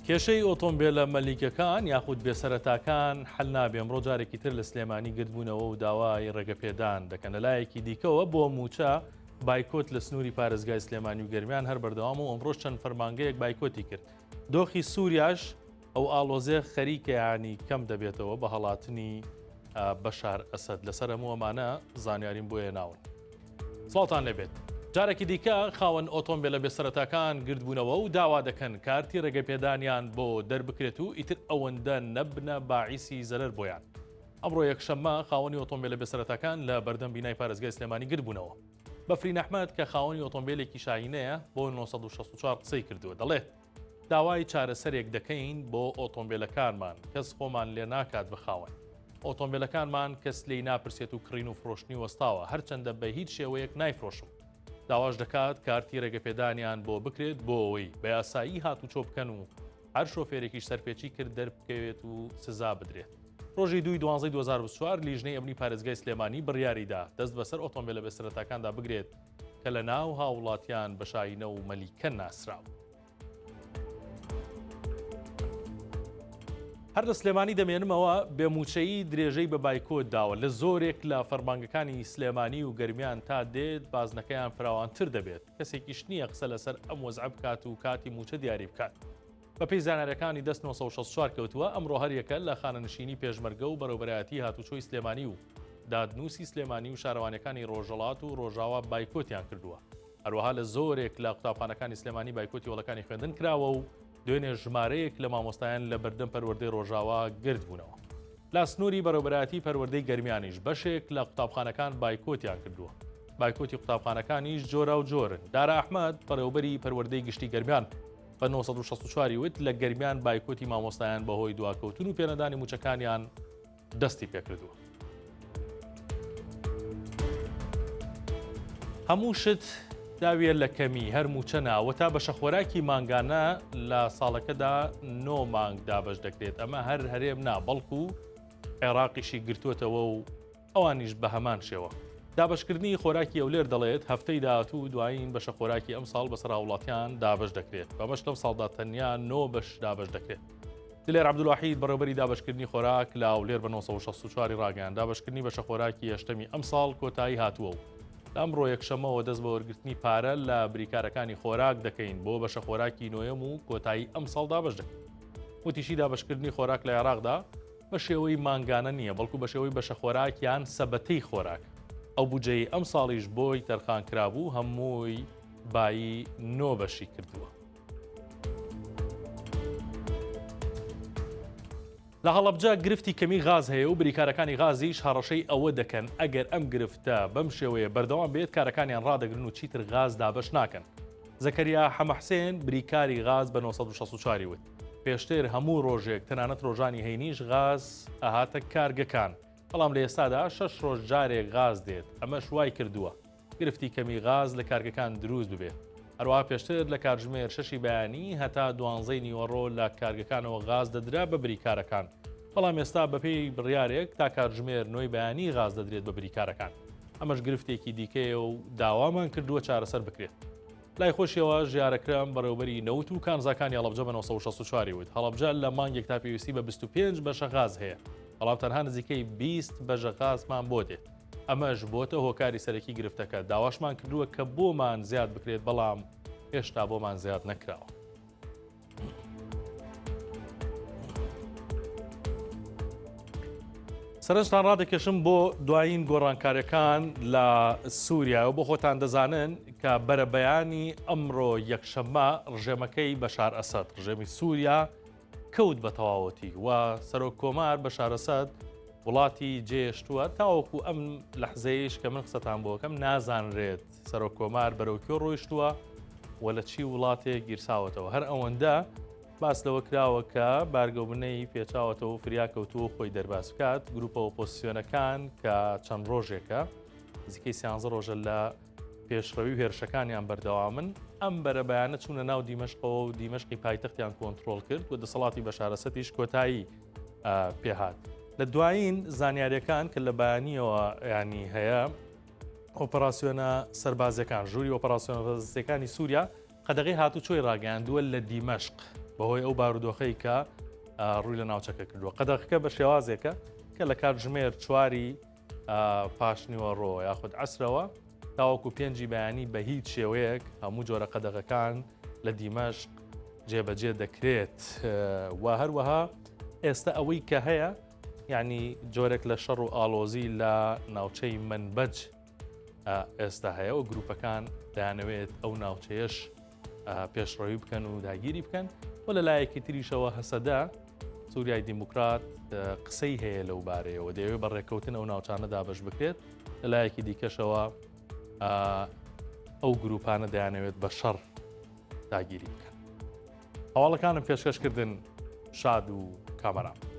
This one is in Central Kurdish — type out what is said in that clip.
کێشەی ئۆتۆمبیلە مەلیکەکان یاخود بێسەرەتاکان حل نابێ. ئەمڕۆ جارێکی تر لە سلێمانی گرتبوونەوە و داوای ڕێگەپێدان دەکەن. لەلایەکی دیکەوە بۆ موچە بایکۆت لە سنووری پارێزگای سلێمانی و گەرمیان هەر بەردەوام و ئەمڕۆژ چەند فەرمانگەیەک بایکۆتی کرد. دۆخی سووریاش ئەو ئاڵۆزێ خەریکە ینی کەم دەبێتەوە بە هەڵاتنی بەشار ئەسەد. لەسەر هەموو ئەمانە زانیاریم بۆ هێناون. سڵاتان لێبێت. جارێکی دیکە خاوەن ئۆتۆمبیلە بێسەرەتاکان گرتبوونەوە و داوا دەکەن کارتی ڕێگەپێدانیان بۆ دەربکرێت و ئیتر ئەوەندە نەبنە باعیسی زەرەر بۆیان. ئەمڕۆ یەکشەممە خاوەنی ئۆتۆمبیلە بێسەرەتاکان لە بەردەم بینای پارێزگای سلێمانی گرتبوونەوە. بەفرین ئەحمەد کە خاوەنی ئۆتۆمبیلێکی شاهینەیە بۆ 964 قسەی کردووە. دەڵێت داوای چارەسەرێک دەکەین بۆ ئۆتۆمبیلەکانمان، کەس خۆمان لێ ناکات بخاون. ئۆتۆمبیلەکانمان کەس لێی ناپرسێت و کڕین و فرۆشتنی وەستاوە، هەرچەندە بە هیچ شێوەیەک نایفرۆشم. داواش دەکات کارتی ڕێگەپێدانیان بۆ بکرێت بۆ ئەوەی بە یاسایی هاتوچۆ بکەن و هەر شۆفێرێکیش سەرپێچی کرد دەربکەوێت و سزا بدرێت. ڕۆژی 2/12/2024 لیژنەی ئەمنی پارێزگای سلێمانی بڕیاریدا دەست بەسەر ئۆتۆمبیلە بێسەرەتاکاندا بگرێت کە لە ناو هاوڵاتیان بە شاینە و مەلیکە ناسراو. هەر لە سلێمانی دەمێنمەوە بێموچەیی درێژەی بە بایکۆت داوە لە زۆرێک لە فەرمانگەکانی سلێمانی و گەرمیان تا دێت بازنەکەیان فراوانتر دەبێت. کەسێکیش نییە قسە لەسەر ئەم وەزع بکات و کاتی موچە دیاری بکات. بەپێی زانارەکانی دەست 964 کەوتووە ئەمڕۆ هەریەکە لە خانەنشینی پێشمەرگە و بەڕێوەبەرایەتی هاتوچۆی سلێمانی و دادنووسی سلێمانی و شارەوانەکانی ڕۆژهەڵات و ڕۆژاوا بایکۆتیان کردووە. هەروەها لە زۆرێک لە قوتابخانەکانی سلێمانی بایکۆتی وڵەکانی خوێندن کراوە و دوێنێ ژمارەیەک لە مامۆستایان لە بەردەم پەروەردەی ڕۆژاوا گرت بوونەوە. لا سنووری بەڕێوەبەرایەتی پەروەردەی گەرمیانیش بەشێک لە قوتابخانەکان بایکۆتیان کردووە. بایکۆتی قوتابخانەکانیش جۆرا و جۆرن. دارا ئەحمەد بەڕێوەبەری پەروەردەی گشتی گەرمیان بە 964 وت لە گەرمیان بایکۆتی مامۆستایان بەهۆی دواکەوتن و پێنەدانی موچەکانیان دەستی پێکردووە. هەموو شت داویە لە کەمی هەر موچە ناوە تا بەشە خۆراکی مانگانە لە ساڵەکەدا 9 مانگ دابش دەکرێت. ئەمە هەر هەرێم نا بەڵکو و عێراقیشی گرتووەتەوە و ئەوانیش بە هەمان شێوە. دابشکردنی خۆراکی ئەولێر دەڵێت هەفتەی داهاتوو دوایین بەشە خۆراکی ئەم ساڵ بەسەر هاوڵاتیان دابش دەکرێت. بەمەش لەم ساڵدا تەنیا 9 بەش دابش دەکرێت. دلێر عەبدولواحید بەڕێوەبەری دابشکردنی خۆراک لە ئەولێر بە 964 ڕاگەیاند دابشکردنی بەشە خۆراکی هەشتەمی ئەم ساڵ کۆتایی هاتووە و ئەمڕۆ یەکشەمەوە دەست بە وەرگرتنی پارە لە بریکارەکانی خۆراک دەکەین بۆ بەشە خۆراکی نۆیەم و کۆتایی ئەم ساڵ دابش دەکەین. وتیشی دابشکردنی خۆراک لە عێراقدا بە شێوەی مانگانە نییە بەڵکو بە شێوەی بەشە خۆراکیان سەبەتەی خۆراک. ئەو بودجەی ئەم ساڵیش بۆی تەرخان کرابوو هەمووی بایی 9 بەشی کردووە. لە هەڵەبجە گرفتی کەمی غاز هەیە و بریکارەکانی غازیش هەڕەشەی ئەوە دەکەن ئەگەر ئەم گرفتە بەم شێوەیە بەردەوام بێت کارەکانیان ڕادەگرن و چیتر غاز دابش ناکەن. زەکەریا حەمەحسێن بریکاری غاز بە 964 وت پێشتر هەموو ڕۆژێک تەنانەت ڕۆژانی هەینیش غاز ئەهاتە کارگەکان، بەڵام لە ئێستادا 6 ڕۆژ جارێک غاز دێت. ئەمەش وای کردووە گرفتی کەمی غاز لە کارگەکان دروست ببێت. هەروەها پێشتر لە کاتژمێر 6 بەیانی هەتا 12 نیوەڕۆ لە کارگەکانەوە غاز دەدرا بە بریکارەکان، بەڵام ئێستا بەپێی بڕیارێک تا کاتژمێر 9 بەیانی غاز دەدرێت بە بریکارەکان. ئەمەش گرفتێکی دیکەیە و داوامان کردووە چارەسەر بکرێت. لای خۆشیەوە ژیارەکرام بەڕێوەبەری نەوت و کانزاکانی هەڵەبجە بە 964 وت هەڵەبجە لە مانگێک تا پێویستی بە 25 بەشە غاز هەیە، بەڵام تەنها نزیکەی 20 بەشە غازمان بۆ دێت. ئەمەش بۆتە هۆکاری سەرەکی گرفتەکە. داواشمان کردووە کە بۆمان زیاد بکرێت، بەڵام هێشتا بۆمان زیاد نەکراوە. سەرنجتان ڕادەکێشم بۆ دوایین گۆڕانکاریەکان لە سووریا و بۆ خۆتان دەزانن کە بەرەبەیانی ئەمڕۆ یەکشەممە ڕژێمەکەی بەشار ئەسەد ڕژێمی سووریا کەوت بە تەواوەتی و سەرۆک کۆمار بەشار ئەسەد وڵاتی جێشتووە تاوەکو ئەم لەحزەیەش کە من قسەتان بۆکەم نازانرێت سەرۆک کۆمار بەرەوکێ ڕۆیشتووە و لە چی وڵاتێک گیرساوەتەوە. هەر ئەوەندە باس لەوە کراوە کە بارگەوبنەی پێچاوەتەوە فریاکەوتووە خۆی دەرباس بکات. گروپە ئۆپۆزیسیۆنەکان کە چەند ڕۆژێکە نزیکەی 13 ڕۆژە لە پێشڕەوی هێرشەکانیان بەردەوامن ئەم بەرەبەیانە چوونە ناو دیمەشقەوە و دیمەشقی پایتەختیان کۆنتڕۆڵ کرد و دەسەڵاتی بەشار ئەسەدیش کۆتایی پێهات. لە دوایین زانیاریەکان کە لە بەیانیەوە ینی هەیە ئۆپەراسیۆنە سەربازەکان ژووری ئۆپەراسیۆنە سەربازەکانی سووریا قەدەغی هاتوچۆی ڕاگەیاندووە لە دیمەشق بەهۆی ئەو بارودۆخەی کە ڕووی لە ناوچەکە کردووە. قەدەغەکە بە شێوازێکە کە لە کاتژمێر 4 پاشنیوە یاخود عەسرەوە تاوەکو 5 بەیانی بە هیچ شێوەیەک هەموو جۆرە قەدەغەکان لە دیمەشق جێبەجێ دەکرێت. و هەروەها ئێستا ئەوەی کە هەیە یعنی جۆرێک لە شەڕ و ئاڵۆزی لە ناوچەی منبەج ئێستا هەیە و گروپەکان دەیانەوێت ئەو ناوچەیەش پێشڕەوی بکەن و داگیری بکەن و لە لایەکی تریشەوە هەسەدا سووریای دیموکرات قسەی هەیە لەو بارەیەوە دەیەوێت بە ڕێکەوتن ئەو ناوچانە دابەش بکرێت لە لایەکی دیکەشەوە ئەو گروپانە دەیانەوێت بە شەڕ داگیری بکەن. هەواڵەکانم پێشکەشکردن شاد و کامەران.